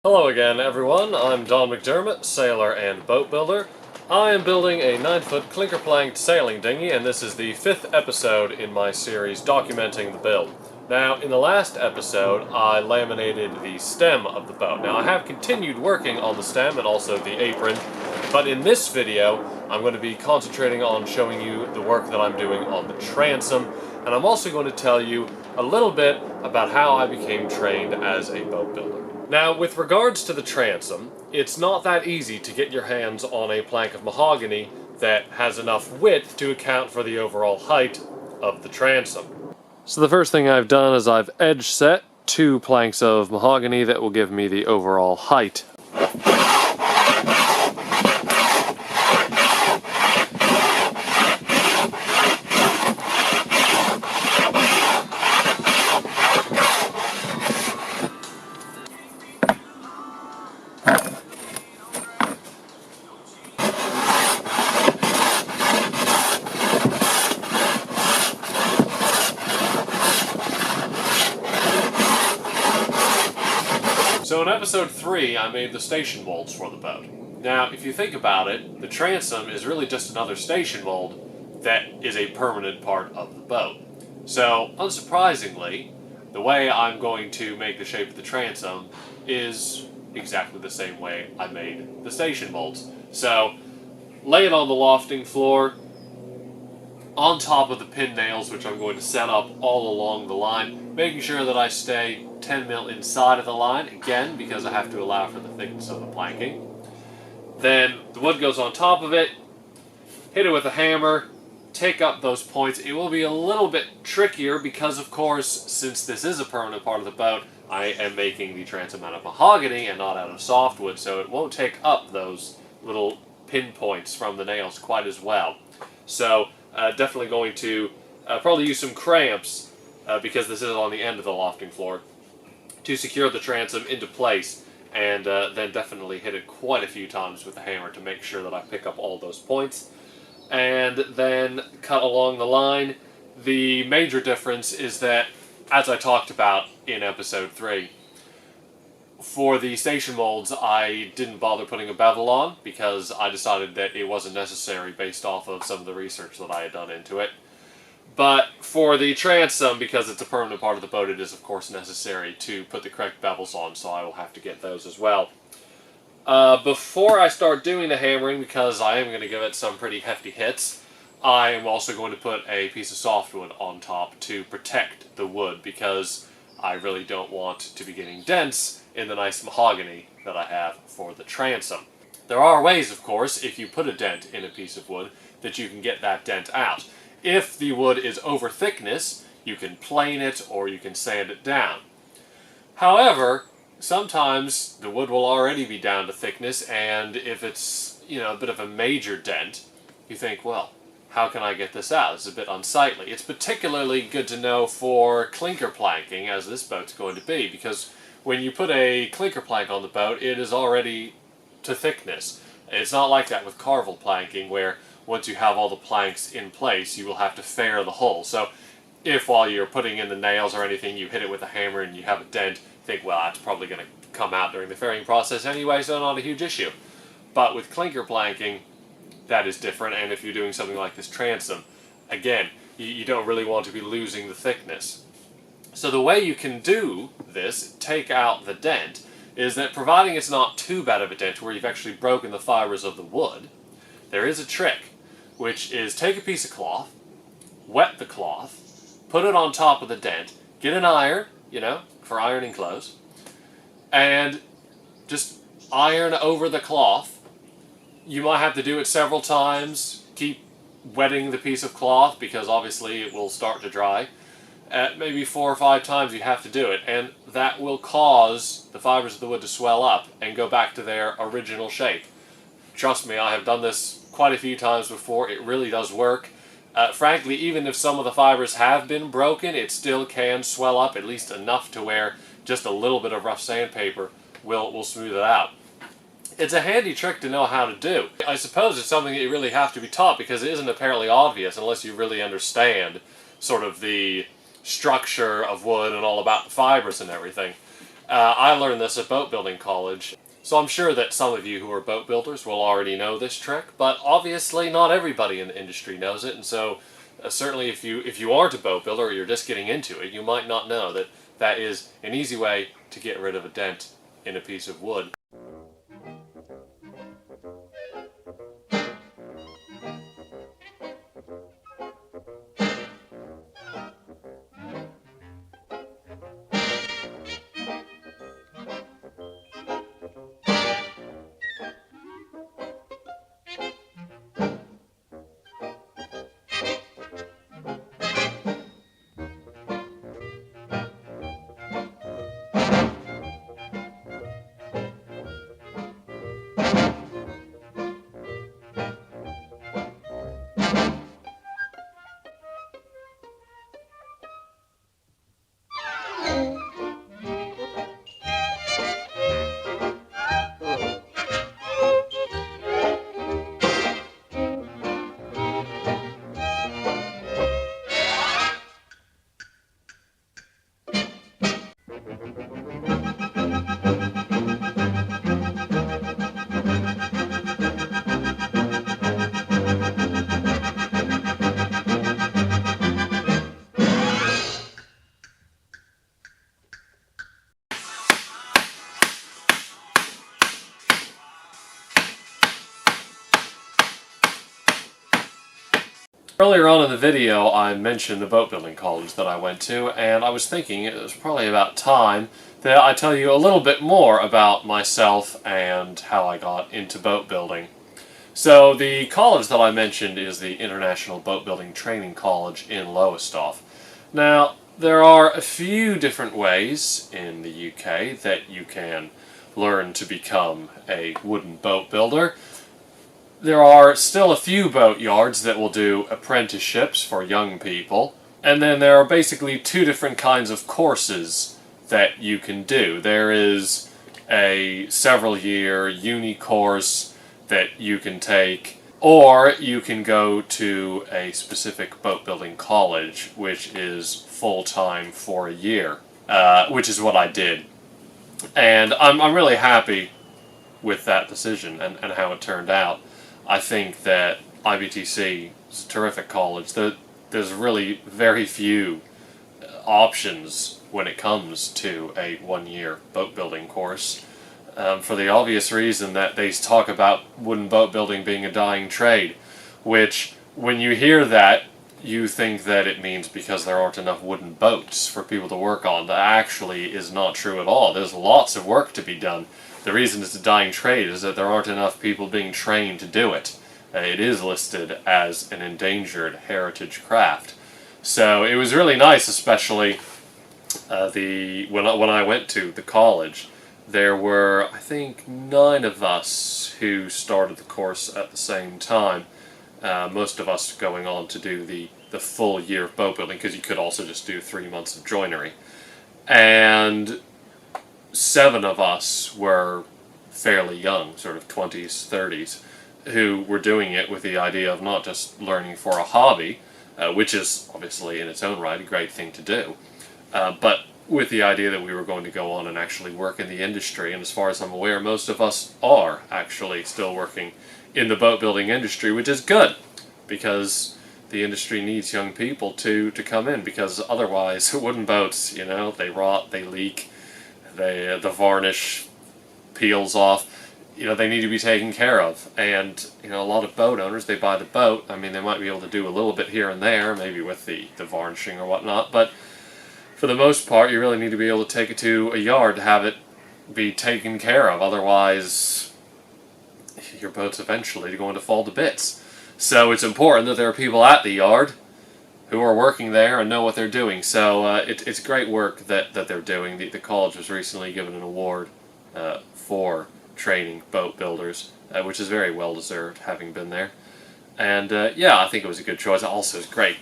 Hello again, everyone. I'm Don McDermott, sailor and boat builder. I am building a 9-foot clinker-planked sailing dinghy, and this is the 5th episode in my series documenting the build. Now, in the last episode, I laminated the stem of the boat. Now, I have continued working on the stem and also the apron, but in this video, I'm going to be concentrating on showing you the work that I'm doing on the transom, and I'm also going to tell you a little bit about how I became trained as a boat builder. Now, with regards to the transom, it's not that easy to get your hands on a plank of mahogany that has enough width to account for the overall height of the transom. So the first thing I've done is I've edge set 2 planks of mahogany that will give me the overall height. So in episode 3, I made the station molds for the boat. Now, if you think about it, the transom is really just another station mold that is a permanent part of the boat. So, unsurprisingly, the way I'm going to make the shape of the transom is exactly the same way I made the station molds. So, lay it on the lofting floor, on top of the pin nails, which I'm going to set up all along the line, making sure that I stay 10 mil inside of the line, again, because I have to allow for the thickness of the planking. Then the wood goes on top of it, hit it with a hammer, take up those points. It will be a little bit trickier because, of course, since this is a permanent part of the boat, I am making the transom out of mahogany and not out of softwood, so it won't take up those little pinpoints from the nails quite as well. So, definitely going to probably use some cramps, because this is on the end of the lofting floor, to secure the transom into place, and then definitely hit it quite a few times with the hammer to make sure that I pick up all those points. And then cut along the line. The major difference is that, as I talked about in episode 3, for the station molds, I didn't bother putting a bevel on because I decided that it wasn't necessary based off of some of the research that I had done into it. But for the transom, because it's a permanent part of the boat, it is of course necessary to put the correct bevels on, so I will have to get those as well. Before I start doing the hammering, because I am going to give it some pretty hefty hits, I am also going to put a piece of softwood on top to protect the wood, because I really don't want to be getting dents in the nice mahogany that I have for the transom. There are ways, of course, if you put a dent in a piece of wood, that you can get that dent out. If the wood is over thickness, you can plane it or you can sand it down. However, sometimes the wood will already be down to thickness, and if it's, a bit of a major dent, you think, well, how can I get this out? It's a bit unsightly. It's particularly good to know for clinker planking, as this boat's going to be, because when you put a clinker plank on the boat, it is already to thickness. It's not like that with carvel planking, where once you have all the planks in place, you will have to fair the hull. So if while you're putting in the nails or anything, you hit it with a hammer and you have a dent, think, well, that's probably going to come out during the fairing process anyway, so not a huge issue. But with clinker planking, that is different, and if you're doing something like this transom, again, you don't really want to be losing the thickness. So the way you can do this, take out the dent, is that providing it's not too bad of a dent where you've actually broken the fibers of the wood, there is a trick, which is take a piece of cloth, wet the cloth, put it on top of the dent, get an iron, for ironing clothes, and just iron over the cloth. You might have to do it several times, keep wetting the piece of cloth because obviously it will start to dry. Maybe 4 or 5 times you have to do it, and that will cause the fibers of the wood to swell up and go back to their original shape. Trust me, I have done this quite a few times before. It really does work. Frankly, even if some of the fibers have been broken, it still can swell up, at least enough to where just a little bit of rough sandpaper will smooth it out. It's a handy trick to know how to do. I suppose it's something that you really have to be taught, because it isn't apparently obvious unless you really understand sort of the structure of wood and all about the fibers and everything. I learned this at boat building college, so I'm sure that some of you who are boat builders will already know this trick, but obviously not everybody in the industry knows it, and so certainly if you aren't a boat builder or you're just getting into it, you might not know that that is an easy way to get rid of a dent in a piece of wood. Earlier on in the video, I mentioned the boat building college that I went to, and I was thinking it was probably about time that I tell you a little bit more about myself and how I got into boat building. So the college that I mentioned is the International Boat Building Training College in Lowestoft. Now, there are a few different ways in the UK that you can learn to become a wooden boat builder. There are still a few boat yards that will do apprenticeships for young people, and then there are basically two different kinds of courses that you can do. There is a several-year uni course that you can take, or you can go to a specific boat building college, which is full-time for a year, which is what I did. And I'm really happy with that decision and how it turned out. I think that IBTC is a terrific college. There's really very few options when it comes to a one-year boat building course, for the obvious reason that they talk about wooden boat building being a dying trade, which, when you hear that, you think that it means because there aren't enough wooden boats for people to work on. That actually is not true at all. There's lots of work to be done. The reason it's a dying trade is that there aren't enough people being trained to do it. It is listed as an endangered heritage craft. So it was really nice, especially when I went to the college. There were, I think, 9 of us who started the course at the same time. Most of us going on to do the full year of boat building, because you could also just do 3 months of joinery. And 7 of us were fairly young, sort of 20s, 30s, who were doing it with the idea of not just learning for a hobby, which is obviously in its own right a great thing to do, but with the idea that we were going to go on and actually work in the industry. And as far as I'm aware, most of us are actually still working in the boat building industry, which is good, because the industry needs young people to come in, because otherwise wooden boats, they rot, they leak, the varnish peels off. They need to be taken care of. And a lot of boat owners, they buy the boat. I mean, they might be able to do a little bit here and there, maybe with the varnishing or whatnot, but for the most part, you really need to be able to take it to a yard to have it be taken care of. Otherwise, your boat's eventually going to fall to bits. So it's important that there are people at the yard who are working there and know what they're doing. So it's great work that they're doing. The college was recently given an award for training boat builders, which is very well deserved, having been there. And yeah, I think it was a good choice. Also, it's great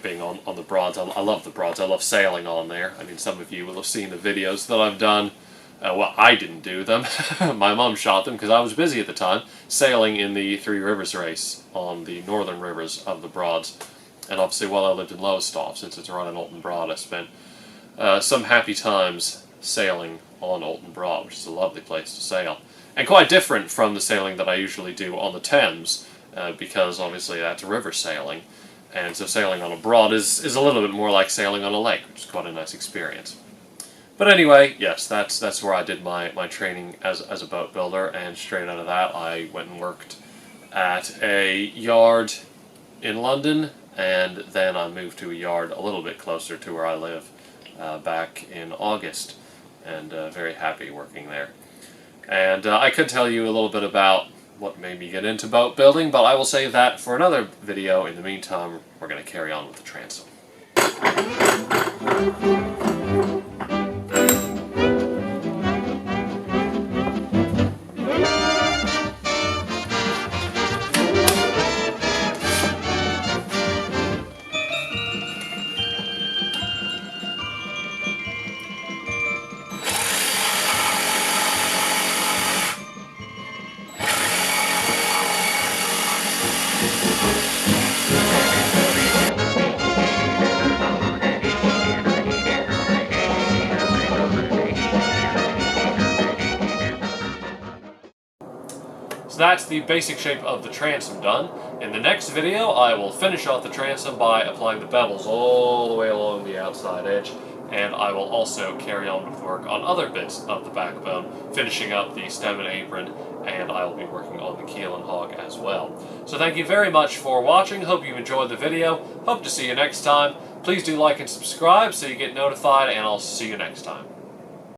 being on the Broads. I love the Broads. I love sailing on there. I mean, some of you will have seen the videos that I've done. Well, I didn't do them. My mom shot them because I was busy at the time, sailing in the Three Rivers race on the northern rivers of the Broads. And obviously, while I lived in Lowestoft, since it's right on Alton Broad, I spent some happy times sailing on Olton Broad, which is a lovely place to sail. And quite different from the sailing that I usually do on the Thames, because obviously that's river sailing. And so sailing on a broad is a little bit more like sailing on a lake, which is quite a nice experience. But anyway, yes, that's where I did my training as a boat builder, and straight out of that I went and worked at a yard in London, and then I moved to a yard a little bit closer to where I live back in August, and very happy working there. And I could tell you a little bit about what made me get into boat building, but I will save that for another video. In the meantime, we're going to carry on with the transom. So that's the basic shape of the transom done. In the next video, I will finish off the transom by applying the bevels all the way along the outside edge, and I will also carry on with work on other bits of the backbone, finishing up the stem and apron, and I will be working on the keel and hog as well. So thank you very much for watching. Hope you enjoyed the video. Hope to see you next time. Please do like and subscribe so you get notified, and I'll see you next time.